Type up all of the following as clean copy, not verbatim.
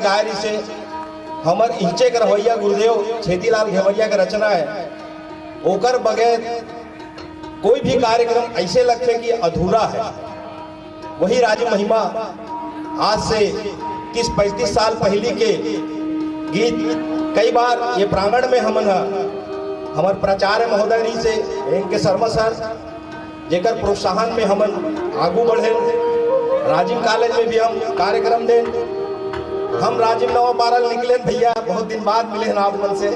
गायरी से हमर इचे के रवैया गुरुदेव छेदीलाल घेवरिया के रचना है। ओकर बगैर कोई भी कार्यक्रम ऐसे लगते कि अधूरा है। वही राजी महिमा आज से 30-35 साल पहले के गीत कई बार ये प्रांगण में हमन हमारे प्राचार्य महोदय जी से इनके शर्मा सर जेकर प्रोत्साहन में हमन आगू बढ़े। राजीव कॉलेज में भी हम कार्यक्रम दें। हम राजीव नवा पारल निकले भैया, बहुत दिन बाद मिले हैं आप मन से।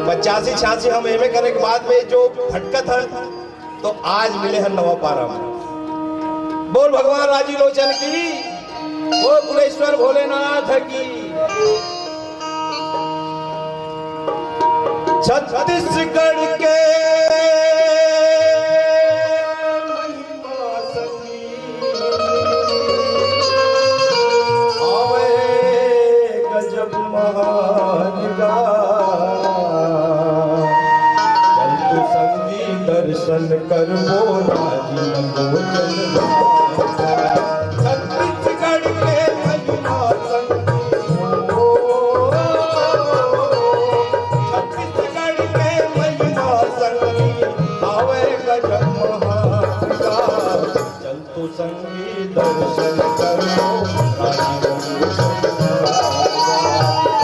85-86 हम एमए करने के बाद में जो भटकत है तो आज मिले हैं नवा पारा में। बोल भगवान राजी लोचन की, बोल कुलेश्वर भोलेनाथ की। छत्तीसगढ़ के दर्शन करबो राजी लोचन। छत्तीसगढ़ के महिमा छत्तीसगढ़ के महिमा संगी आवे गजब महागा। चल तो संगी दर्शन करबो राजी लोचन।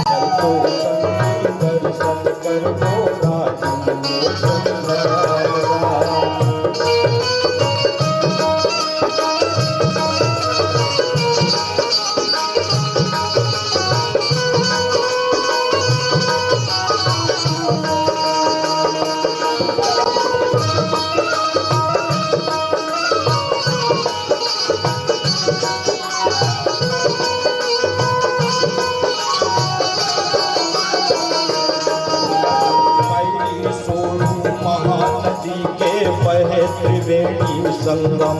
चल तो संगी दर्शन करबो राजी लोचन। त्रिवेणी संगम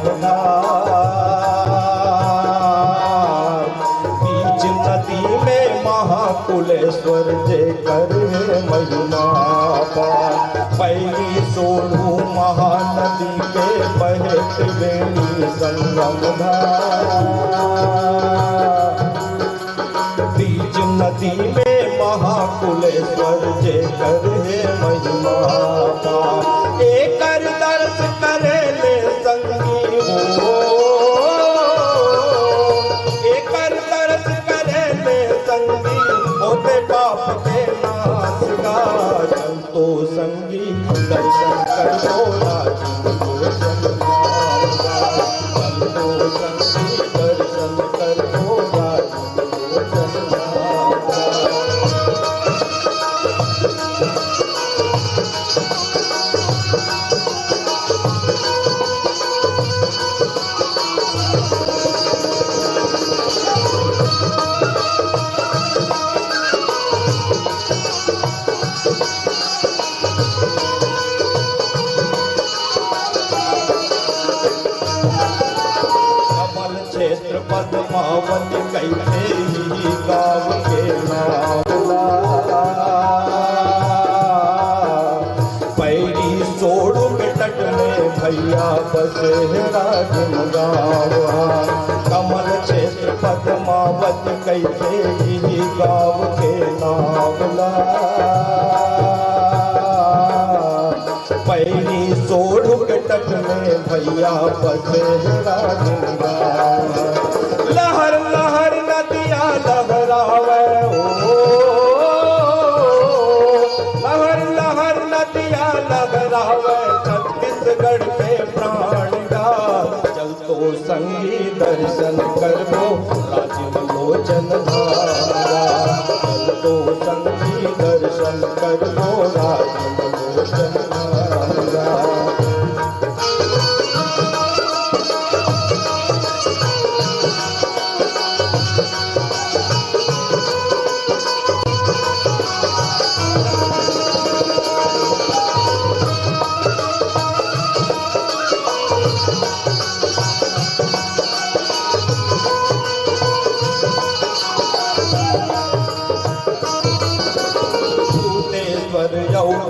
बीच नदी में महाकुलेश्वर जय कर महिमा। पहली सोनू महानदी के बहे त्रिवेणी संगम बीच नदी में महाकुलेश्वर जय कर महिमा। एकर दर्श करे ले संगी हो, एकर दर्श करे ले संगी होते पाप के नाश का। चल तो संगी दर्शन करो राजी लोचन। चल तो संगी दर्शन करो राजी लोचन। पद्मावत कैसे ही गाँव के नावला। पैरी सोड़ के तट में भैया बसे राजन गाँव। कमल क्षेत्र पद्मावत कैसे ही गाँव के नावला। पैरी सोड़ के तट में भैया बसे राजन गाँव। लहर लहर नदिया लहरावे ओ, लहर लहर नदिया लहरावे छत्तीसगढ़ के प्राण का। चल तो संगी दर्शन करबो राजी लोचन धारा। चल तो संगी दर्शन करबो राजी लोचन धारा।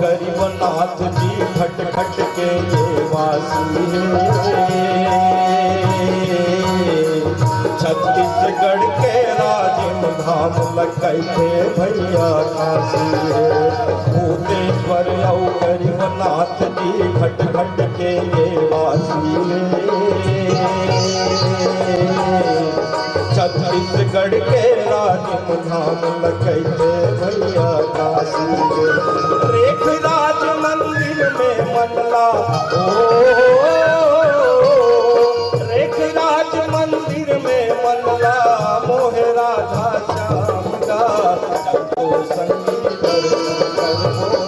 गरीबनाथ जी खट खट के ये वासी है। छत्तीसगढ़ के राजिम धाम लखै थे भैया काशी भूतेश्वर औ गरीबनाथ जी घट घट के ये वासी छत्तीसगढ़ के राज धाम लखै थे भैया काशी रेख राज मंदिर में मनला रेख राज मंदिर में मनला मोहे राधा श्याम का तो संगी दर्शन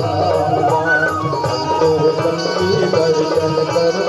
कर तो संगी दर्शन कर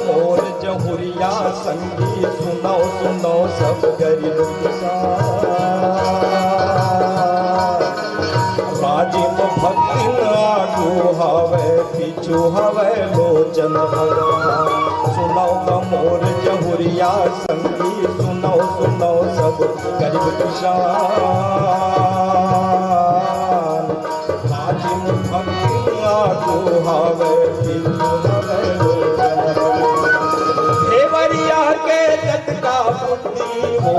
मोर जहुरिया संगी सुनो सुनो सब गरीब किसान राजिम भक्ति आगू हवे पीछू हवे लोचन भगवान सुनो मोर जहुरिया संगी सुनो सुनो सब गरीब किसान राजिम भक्ति आगू हवे पीछू हवे देवरिया के जट का बुद्धि हो